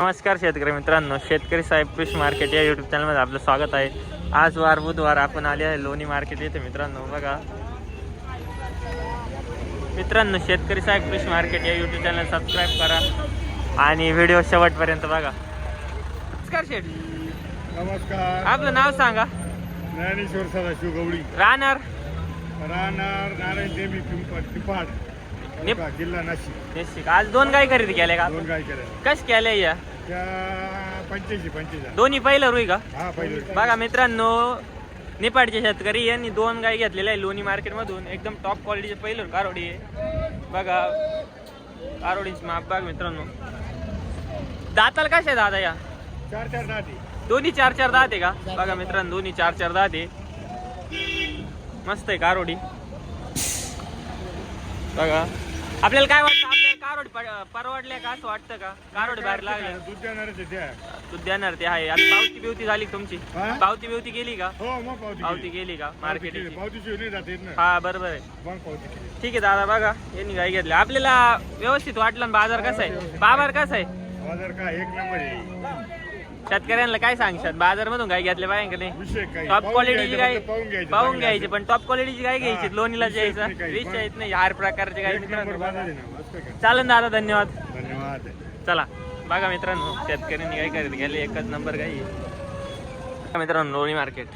नमस्कार शेतकरी मित्रांनो, शेतकरी साहेब फिश मार्केट या यूट्यूब चॅनलमध्ये आपलं स्वागत आहे. आज वार बुधवार आपण आले आहे लोणी मार्केट येथे. मित्रांनो बघा, मित्रांनो शेतकरी साहेब फिश मार्केट या यूट्यूब चॅनल सबस्क्राईब करा आणि व्हिडिओ शेवटपर्यंत बघा. नमस्कार शेठ. नमस्कार. आपलं नाव सांगा. ज्ञानेश्वर सदाशिव गवळी, राहणार नारायण देवी पिंपळ जिल्हा नाशिक. आज दोन गाय खरेदी केल्या का? दोन गाय केल्या. कश केल्या या? त्या 85 दोन्ही पहिलं रुई का? हा पहिले. बघा मित्रांनो, निपाडचे शेतकरी यांनी दोन गाय घेतलेल्या आहे लोणी मार्केट मधून. एकदम टॉप क्वालिटीचे पहिलं कारोडी आहे बघा. कारोडीची माप बघा मित्रांनो. दाताला कशा आहे दादा या? 4 दाते. दोन्ही 4 दात आहे का? बघा मित्रांनो, दोन्ही 4 दात आहे. मस्त आहे कारोडी बघा. आपल्याला काय वाटतं, आपल्याला कारोडी परवडल्या का असं वाटतं का? कारोडी बाहेर लागले दूध देणारच आहे त्या. दूध देणार ते आहे. आता पावती बिवती झाली का तुमची? पावती बिवती गेली का? हो मग पावती गेली का मार्केट? पावती शिवाय नाही जाते ना. हा बरोबर आहे. मग पावती केली. ठीक आहे दादा. बघा यांनी गाय घेतली. आपल्याला व्यवस्थित वाटलं ना? बाजार कसा आहे? बाजार कसा आहे? बाजार का एक नंबर आहे. शेतकऱ्यांना काय सांगशात? बाजार मधून गाय घेतल्या पाहिजे का नाही? विषय काय? टॉप क्वालिटीची गाय पाहून घ्यायची, घ्यायची. पण टॉप क्वालिटीची गाय घ्यायची. लोणीला जायचं विषय येत नाही. हर प्रकारची गाय चालेल दादा. धन्यवाद. धन्यवाद. चला बघा मित्रांनो, शेतकऱ्यांनी काय खरेदी केली. एकच नंबर गाय आहे मित्रांनो लोणी मार्केट.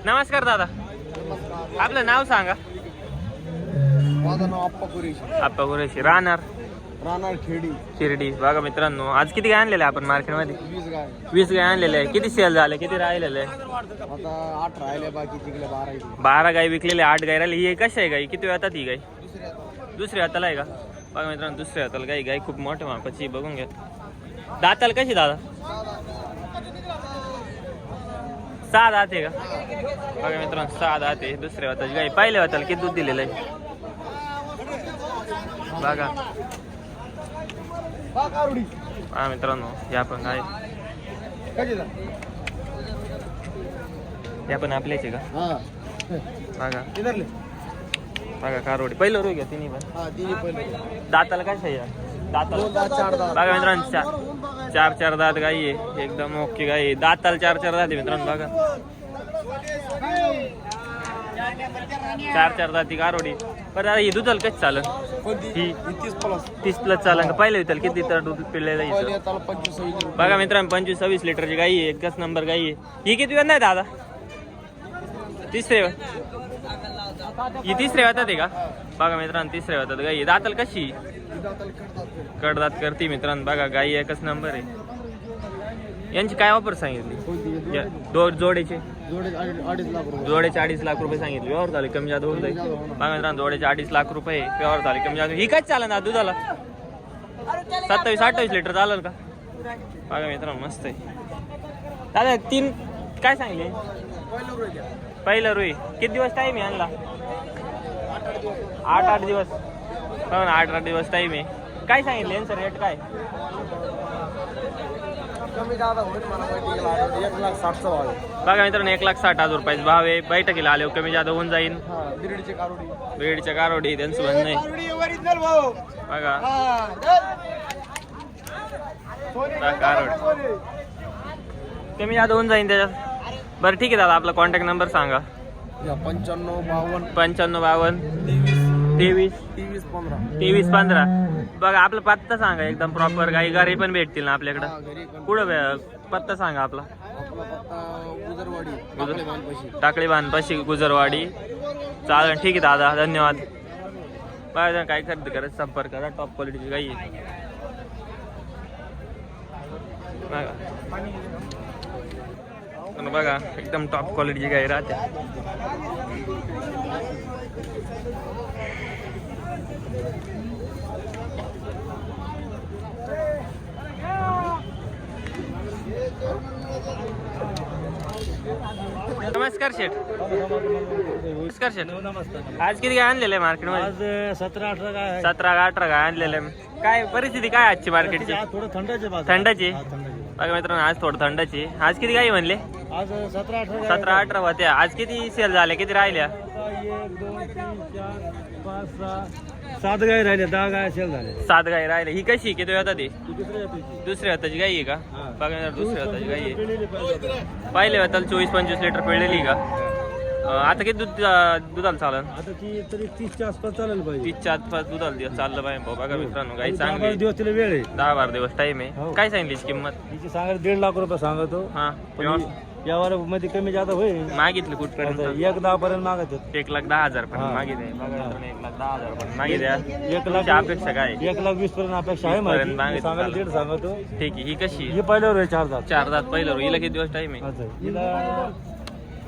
नमस्कार दादा. आपलं नाव सांगा. माझं नाव आप्पा कुरेशी. आप्पा कुरेशी. राहणार खेडी शिर्डी. बघा मित्रांनो, आज किती गाय आणलेल्या आपण मार्केटमध्ये? 20 गाय. 20 गाय आणलेल्या आहे. किती सेल झाले, किती राहिलेले आहे? आता 8 राहिले, बाकी तिकडे 12. 12 गाय विकलेल्या, 8 गाय राहिली. ही कशी आहे गाय? किती वेळात ही गाय? दुसऱ्या हाताला आहे का? बघा मित्रांनो, दुसऱ्या हाताला गाय. गाय खूप मोठ्या मापाची बघून घ्या. दाताला कशी दादा? 6 दात आहे का? बघा मित्रांनो 6 दात आहे. दुसऱ्या हाताची गाय. पहिल्या हाताला किती दूध दिलेलं आहे बघा. हा मित्रांनो, या पण गाय या पण आपल्याच आहे का? बघा बघा कारोडी. पहिलं रोग घ्या तिन्ही पण. दाताला काय आहे? दाताला बघा मित्रांनो 4 दात गाई आहे. एकदम ओके गाई आहे. दाताला 4 दात आहे मित्रांनो. बघा 4 दाती कारोडी. पण आता ही दुधाला कशी चालन? ही 30 प्लस चालन का? पहिल्या विचार किती लिटर दूध पिळलेलं आहे? बघा मित्रांनो 25-26 लिटरची गाई आहे. एकच नंबर गाई आहे. ही किती वेळ नाही दादा? तिसरे ही तिसऱ्या वातात आहे का? बघा मित्रांनो 3ऱ्या वातात गाई आहे. दाताला कशी? कडदात करते मित्रांनो. बघा गाई एकच नंबर आहे. यांची काय ऑफर सांगितली? जोड्याचे 2.5 लाख रुपये सांगितले. व्यवहार झाले कमी जादा होऊन जाईल. बघा मित्रांनो 2.5 लाख रुपये व्यवहार झाले कमी जादा. ही काय चालेल ना दुधाला? 27-28 लिटर चालेल का? बघा मित्रांनो मस्त आहे. दादा 3 काय सांगितले? पहिलं रुई. किती दिवस टाईम आहे आणला? 8 दिवस. हो ना, 8 दिवस टाईम आहे. काय सांगितले यांचं रेट काय? कमी जादा होईल मला 1,60,000 भाव आहे. बघा मित्रांनो 1,60,000 रुपयाचा भाव आहे. बैठकीला आले कमी जादा होऊन जाईल. बीडच्या कारोडी त्यांचं म्हणणं आहे. बघा कारोडी कमी जादा होऊन जाईल त्याच्यात. बरं ठीक आहे दादा, आपला कॉन्टॅक्ट नंबर सांगा. 55 23 15. बघा आपला पत्ता सांगा एकदम प्रॉपर. गाई घरी पण भेटतील ना आपल्याकडं? कुठं पत्ता सांगा आपला? टाकळी बांधपाशी गुजरवाडी. चालेल ठीक आहे दादा, धन्यवाद. बघा काय खरेदी करायचं संपर्क करा. टॉप क्वालिटीची गाई आहे बघा. एकदम टॉप क्वालिटीची गाई राहते. नमस्कार शेठ. नमस्कार शेठ. नमस्कार. आज किती काय आणलेलं आहे मार्केट मध्ये? आज 17-18 काय 17-18 काय आणलेलं आहे. काय परिस्थिती काय आजची मार्केटची? थोडं थंडाचे थंडाची बघा मित्रांनो, आज थोडं थंडाची. आज किती गाई म्हणले? आज 17-18 17-18 होत्या. आज किती सेल झाल्या, किती राहिल्या? 1 2 3 4 5 6 7 गाय राहिल्या, 10 गाय सेल झाल्या. 7 गाई राहिल्या. ही कशी किती होता ती? दुसऱ्या दुसऱ्या हाताची गाई आहे का? हा. बघा मित्रांनो, दुसऱ्या हाताची गाई आहे. पिढीले पाहिजे. पाहिले होताल 24-25 लिटर पिळलेली का? आता किती दुधाला चालन? आता ती तरी 30च्या आसपास चालेल पाहिजे. 30च्या आसपास दुधाला चाललं पाहिजे भाऊ. बघा मित्रांनो, गाई 10-12 चांगली. दिवस तिला वेळ आहे. 10-12 दिवस टाइम आहे. हो. काय सांगितली किंमत? तिची सांगायला 1.5 लाख रुपये सांगतो. हा या मध्ये कमी जादा होईल. मागितलं कुठपर्यंत? 1-10 पर्यंत मागत 1,10,000 पर्यंत हा. मागितले. बघा मित्रांनो, 1,10,000 पर्यंत मागितल्या. 1 तुमची लाख अपेक्षा काय? 1,20,000 पर्यंत अपेक्षा आहे 20 माझी. पर्यंत मागितलं सांगायला चालेल. 1.5 सांगतो. ठीक आहे. ही कशी? हे पहिल्यावर आहे 4 दात. 4 दात पहिलं. हिला किती दिवस टाइम आहे? असं. हिला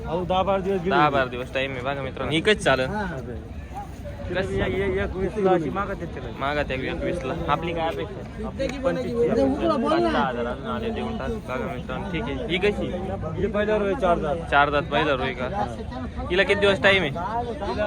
अजून 10-12 दिवस गेले. 10-12 दिवस टाइम आहे. बघा मित्रांनो, ही कशी चालन? कसं 1-20 अशी मागत आहेत तिला. मागत आहे 21 ला. आपली काय अपेक्षा? 5,000 अजून आले देऊन टाक. बघा मित्रांनो, ठीक आहे. ही कशी? हे पहिल्यावर आहे 4 दात. 4 दात पहिलं रोय का? हिला किती दिवस टाइम आहे? तिला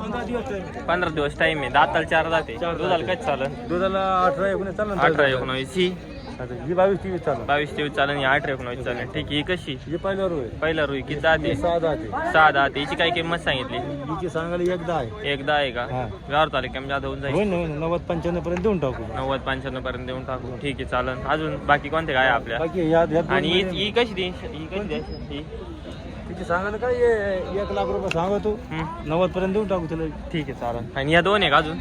15 दिवस आहे. 15 दिवस टाइम आहे. दाताला 4 दात आहे. दुधाला कधी चालन? दुधाला 18-19 चालेल. 18-19. ही ही 22-23 चालेल. 22-23 चालन. ही 18-19 चालन. ठीक आहे. ही कशी? हे पहिल्यावर आहे. पहिला रुई किती दात आहे? 6 दात आहे. 6 दात. हिची काय किंमत सांगितली? हिची सांगायला 1 10 आहे. एकदा आहे का? हा. व्यवहार तारीख कमी जादा होऊन जाईल. होईल ना, 90-95 पर्यंत देऊन टाकू. 90-95 पर्यंत देऊन टाकू. ठीक आहे, चालन. अजून बाकी कोणते काय आपल्या? बाकी ह्या आणि ही कशी दी? ही कशी द्यायची? ही तिची सांगायला काय 1 लाख रुपये सांगतो. 90 पर्यंत देऊन टाकू तिला. ठीक आहे, चालन. आणि या 2 आहे का अजून?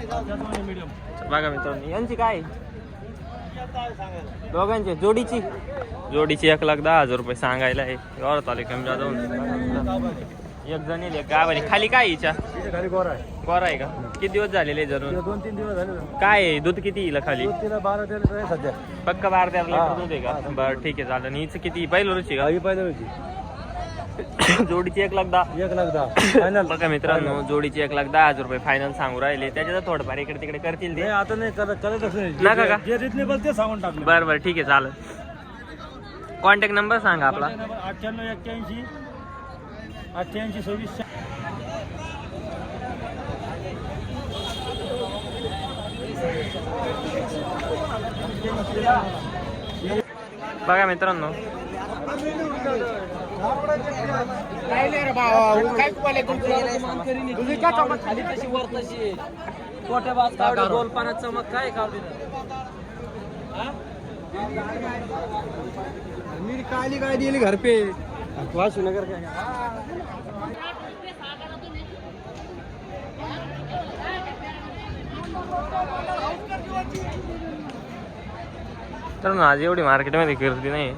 बघा मित्रांनो, यांची काय? दोघांची जोडीची 1,10,000 रुपये सांगायला आहे. व्यवहार तारीख कमी जादा होऊन जाईल. एक जण येईल गावाने. खाली काय हिच्या? तिच्या खाली गोरा आहे. गोरा आहे का? किती दिवस झालेले जरूर? 2-3 दिवस झाले ना. काय आहे? दूध किती येईल खाली? दूध तिला 12-13 आहे सध्या. पक्का 12-13 लिटर दूध आहे का? बरं, ठीक आहे, चालेल. हिचं किती? पहिलं रुची का? ही पहिल्या होती. जोडीची 1,10,000. 1,10,000 फायनल. बघा मित्रांनो, जोडीची 1,10,000 रुपये फायनल सांगू राहिले. त्याच्यात थोडंफार इकडे तिकडे करतील ते. नाही आता नाही करतच नाही. नका का? जे रिजनेबल ते सांगून टाकलं. बरं बरं, ठीक आहे, चालेल. कॉन्टॅक्ट नंबर सांगा आपला. 9881 88 26. बघा मित्रांनो, मी काली काय दिली घर पे वासुनगर काय. तर आज एवढी मार्केटमध्ये गर्दी नाही.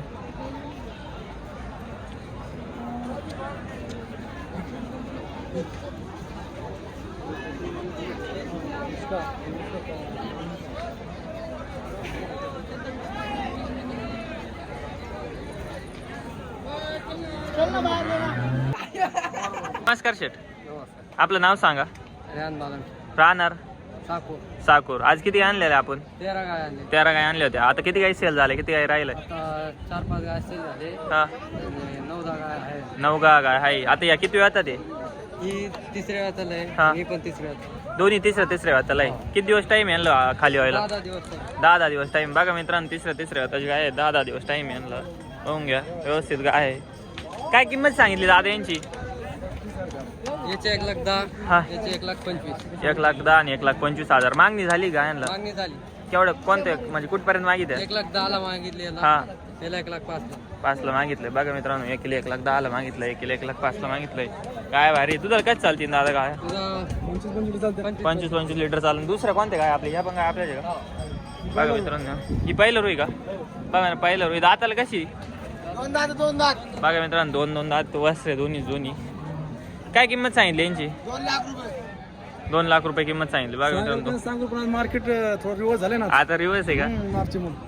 नमस्कार शेठ, आपलं नाव सांगा. राहणार साकूर. आज किती आणलेले आपण? 13 गाय आणले. 13 गाय आणल्या होत्या. आता किती गाय सेल झाले, किती गाय राहिले? आता 4-5 गाय सेल झाले. हा, 9-10 गाय आहे. 9 गाय आहे. आता या किती वेळात ते? ही तिसऱ्या वेळाला हा. आहे. ही पण तिसऱ्या वेळात. दोन्ही तिसऱ्या वेळात आहे. किती दिवस टाइम यांना खाली व्हायला? 10 दिवस आहे. 10 दिवस टाइम. बघा मित्रांनो, तिसऱ्या वेळाची गाय आहे. 10 दिवस टाइम यांना. होऊन घ्या, व्यवस्थित गाय आहे. काय किंमत सांगितली दादा यांची? याचे 1,10,000. हा. याचे 1,25,000. 1,10,000 आणि 1,25,000. मागणी झाली का यांना? मागणी झाली. केवढं कोणते म्हणजे कुठपर्यंत मागितलं? 1,10,000 मागितले याला. हा, याला 1,05,000. 5ला मागितलंय. बघा मित्रांनो, 1,10,000 मागितलं, 1,05,000 मागितलंय. काय भारी. तुझं काय चालतील दादा गाय? तुझा 25-25 लिटर चालून. दुसऱ्या कोणत्या काय आपली? ह्या पण काय आपल्याच्या का? बघा मित्रांनो, ही पहिलं रुई का? बघा ना, पहिलं रुई. दाताला कशी? 2 दात. बघा मित्रांनो, 2 दात वस्त्रे दोन्ही. काय किंमत सांगितली यांची? 2 लाख रुपये. 2 लाख रुपये किंमत सांगितली. बघा मित्रांनो, सांगू पण मार्केट थोडं रिवर्स झाले ना आता रिवर्स आहे का?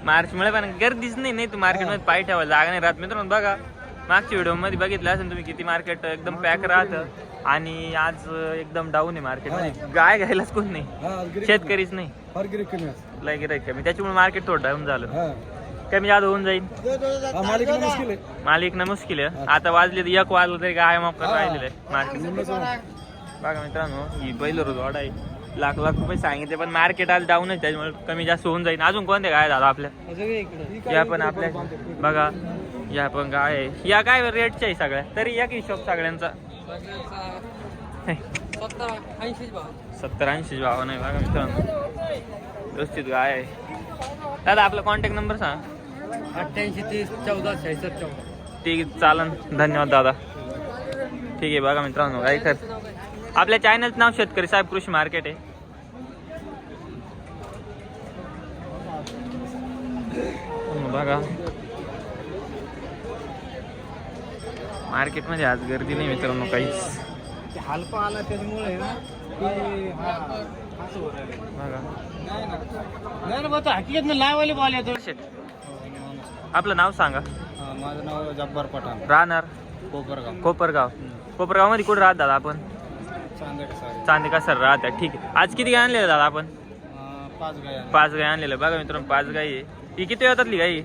मार्च मुळे पण गर्दीच नाही तू मार्केटमध्ये पाय ठेवायला जागा नाही राहत. मित्रांनो बघा, मागच्या व्हिडिओ मध्ये बघितलं असेल तुम्ही किती मार्केट एकदम पॅक राहतं. आणि आज एकदम डाऊन आहे मार्केट. गाय घ्यायलाच कोण नाही, शेतकरीच नाही, लय गिराईक कमी. त्याच्यामुळे मार्केट थोडं डाऊन झालं. कमी जादा होऊन जाईल. मालिक ना मुश्किल आहे. आता वाजले तर 1 वाजलं तरी काय मग राहिलेलं आहे मार्केट. बघा मित्रांनो, ही पहिलं रोज वाढ आहे. लाख रुपये सांगितले, पण मार्केट आज डाऊन आहे त्याच्यामुळे कमी जास्त होऊन जाईल. अजून कोणते गाय दादा आपल्या? या पण आपल्या बघा, या पण गाय आहे. या काय रेटच्या आहे सगळ्या? तरी या की हिशोब सगळ्यांचा 70-80 भाव नाही बघा मित्रांनो. व्यवस्थित गाय आहे. दादा आपला कॉन्टॅक्ट नंबर सांग. 88 30 14 66 14. ठीक आहे चालन, धन्यवाद दादा. ठीक आहे बघा मित्रांनो, काय कर आपल्या चॅनलचं नाव शेतकरी साहेब कृषी मार्केट आहे. बघा मार्केटमध्ये आज गर्दी नाही मित्रांनो काहीच. हलका आला त्याच्यामुळे ना बघा हकीकत लावायला बॉल येतो. आपलं नाव सांगा. माझं नाव जब्बार पठाण, राहणार कोपरगाव. कोपरगाव मध्ये कुठे राहत दादा आपण? चांदे चांदिका सर राहत आहे. ठीक आहे. आज किती गाय आणलेलं दादा आपण? 5 गाय आणलेलं बघा मित्रांनो. 5 गाई आहे. ही किती वेळातली गाई?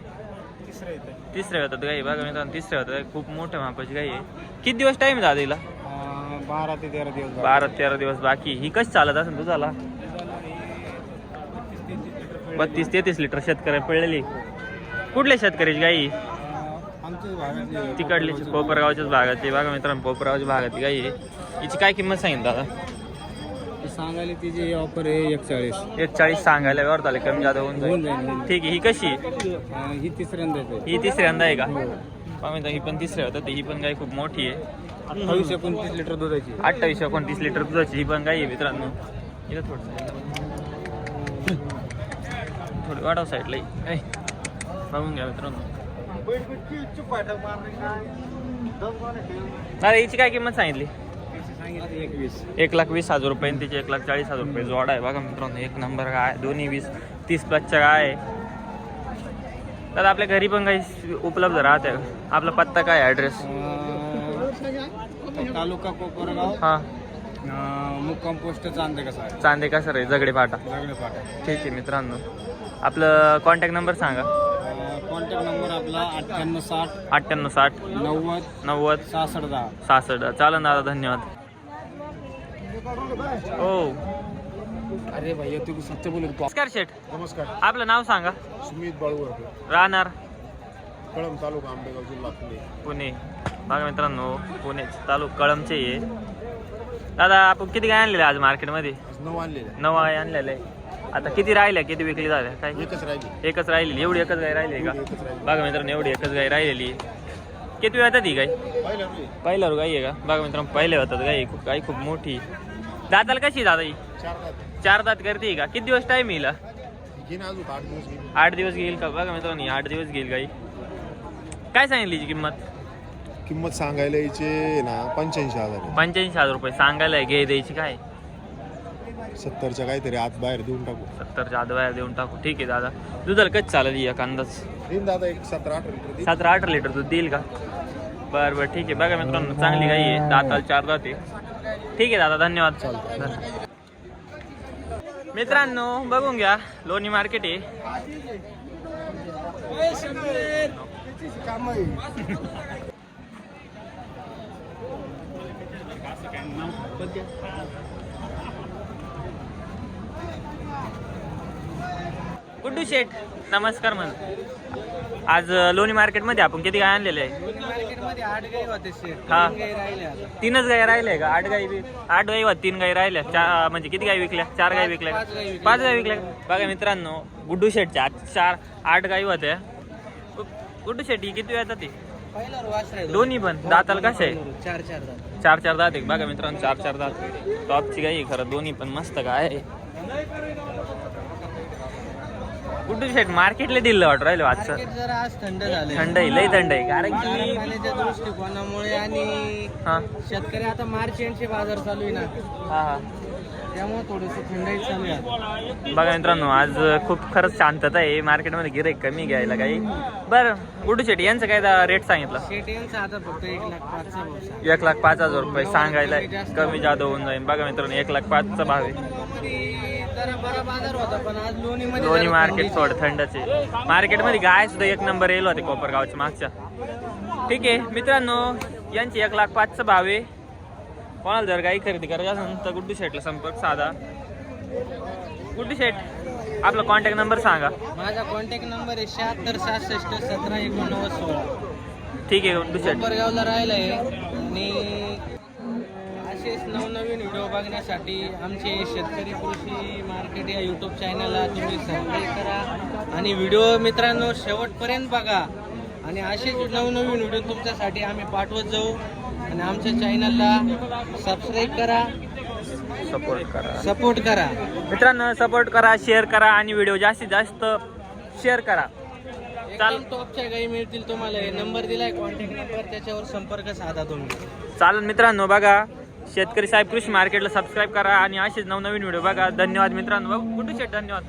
तिसऱ्या वेळात गाई बघा मित्रांनो. तिसऱ्या वेळात खूप मोठ्या मापाची गाई आहे. किती दिवस टाइम दादा हिला? 12 ते 13 दिवस. 12-13 दिवस बाकी. ही कशी चालत असेल तुझाला? 32-33 लिटर शेतकरी पडलेली. कुठल्या शेतकऱ्याची गाई? तिकडली कोपरगावच्याच भागातली बघा मित्रांनो. कोपरगावच्या भागातली गाई आहे. हिची काय किंमत सांगितली दादा? सांगायला तिची ऑफर आहे 41. 41 सांगायला व्यवहार झाले, कमी जादा होऊन जाईल. ठीक आहे. ही कशी? ही तिसऱ्यांदा आहे. ही तिसऱ्यांदा आहे का? ही पण तिसऱ्या होतं. ही पण गाय खूप मोठी आहे. 28-29 लिटर दुधाची. 28-29 लिटर दुधाची ही पण गाय आहे मित्रांनो. इथं थोडी वाढव साईडला बघून घ्या मित्रांनो. अरे हिची काय किंमत सांगितली? 1,20,000 रुपये. तिची 1,40,000 रुपये जोड आहे बघा मित्रांनो. एक नंबर गाय. दोन्ही 20-30+ गाय आहे. तर आपल्या घरी पण काही उपलब्ध राहते. आपला पत्ता काय? ॲड्रेस? तालुका कोपरगाव. हां. मुक्काम पोस्ट चांदेका सर आहे, झगडे फाटा. ठीक आहे मित्रांनो. आपलं कॉन्टॅक्ट नंबर सांगा. कॉन्टॅक्ट नंबर आपला 9860 9860 90 66. चालन दादा, धन्यवाद. हो अरे भैया तू सत्य बोलत. नमस्कार शेठ. नमस्कार. आपलं नाव सांगा. सुमित बाळूवर, राहणार कळम तालुका, आंबेगाव जिल्हा पुणे. बघा मित्रांनो, पुणे तालुका कळमचे आहे. दादा आपण किती गाय आणलेले आज मार्केटमध्ये? 9 आणलेले. 9 गाय आणलेले आहे. आता किती राहिल्या? किती विकली झाल्या? काय? एकच राहिलेली. एवढी एकच गाय राहिली का? बघा मित्रांनो, एवढी एकच गाय राहिलेली. किती वेळात ही गाय? पहिल्यावर गाय आहे का? बघा मित्रांनो, पहिले होतात गाय खूप मोठी. दाताला कशी दादा ही? 4 दात करते का? किती दिवस टाइम येईल? 8 दिवस घेईल का? बघा मित्रांनो, 8 दिवस घेईल गाई. काय सांगितली किंमत सांगायला यायचे ना 85,000. 85,000 रुपये सांगायला. घे द्यायची काय? 70च्या काहीतरी आत बाहेर देऊन टाकू. 70च्या आत बाहेर देऊन टाकू. ठीक आहे दादा. दुधाला कच चालेल एक अंदाज? देईन दादा एक 17-18 लिटर. 17-18 लिटर दूध देईल का? बरं ठीक आहे. बघा मित्रांनो, चांगली गाई आहे. दाताला 4 दात आहे. ठीक आहे दादा, धन्यवाद. मित्रांनो बघून घ्या, लोणी मार्केट आहे. गुड्डू शेठ नमस्कार. म्हण आज लोणी मार्केटमध्ये आपण किती गाय आणलेले आहे? मार्केटमध्ये 8 गाई होते. हा. 3 गाई राहिल्या. 3च गाय राहिले का? 8 गाई होत 3 गाई राहिल्या. म्हणजे किती गाय विकल्या? 4 गाय विकल्या. 5 गाय विकल्या. बघा मित्रांनो, गुड्डू शेठच्या 8 गाई होत्या. गुड्डू शेठ ही किती येतात ती? दोन्ही पण दाताला कशा आहे? 4 दात आहे. बघा मित्रांनो, 4 दात टॉपची गाई आहे खरं. दोन्ही पण मस्त गाय आहे. गुड्डू शेठ मार्केटला दिलं वाटत राहिलं आजचं. जरा आज थंड झालं. थंड आहे, लई थंड आहे. कारण की पाण्याच्या दृष्टिकोनामुळे आणि हा शेतकरी आता मार्च एंडचे बाजार चालू आहे ना, हा त्यामुळे थोडंसं थंडाई चालू आहे. बघा मित्रांनो, आज खूप खरंच शांतता आहे मार्केटमध्ये. गिराईक कमी घ्यायला काही. बरं गुड्डू शेठ यांचं काय रेट सांगितलं? शेट यांचा आता फक्त 1,05,000 भाव. 1,05,000 रुपये सांगायला. कमी जादा होऊन जाईल. बघा मित्रांनो, 1,05,000चा भाव आहे. जरा बरा बाजार होता, पण आज लोणीमध्ये लोणी मार्केट थोडं थंडच आहे. मार्केटमध्ये गाय सुद्धा 1 नंबर येईल होते कोपरगावच्या मागच्या. ठीक आहे मित्रांनो, यांची 1,05,000चा भाव आहे. कोणाला जर गाई खरेदी करायची असेल तर गुड्डू शेठला संपर्क साधा. गुड्डू शेठ आपला कॉन्टॅक्ट नंबर सांगा. माझा कॉन्टॅक्ट नंबर आहे 76 66 17 89 16. ठीक आहे गुड्डू शेठ. कोपरगावला राहिला आहे आणि असेच नवनवीन व्हिडिओ बघण्यासाठी आमचे शेतकरी कृषी मार्केट या यूट्यूब चॅनलला तुम्ही सबस्क्राईब करा आणि व्हिडिओ मित्रांनो शेवटपर्यंत बघा आणि असेच नवनवीन व्हिडिओ तुमच्यासाठी आम्ही पाठवत जाऊ आणि आमच्या चॅनलला सबस्क्राईब करा, सपोर्ट करा मित्रांनो. सपोर्ट करा, शेअर करा आणि व्हिडिओ जास्तीत जास्त शेअर करा. एकदम टॉपच्या गाई मिळतील तुम्हाला. नंबर दिलाय कॉन्टॅक्ट नंबर, त्याच्यावर संपर्क साधा तुम्ही. चालेल मित्रांनो. बघा शेतकरी साहेब कृषी मार्केटला सबस्क्राईब करा आणि असेच नवनवीन व्हिडिओ बघा. धन्यवाद मित्रांनो. गुड्डू शेठ धन्यवाद.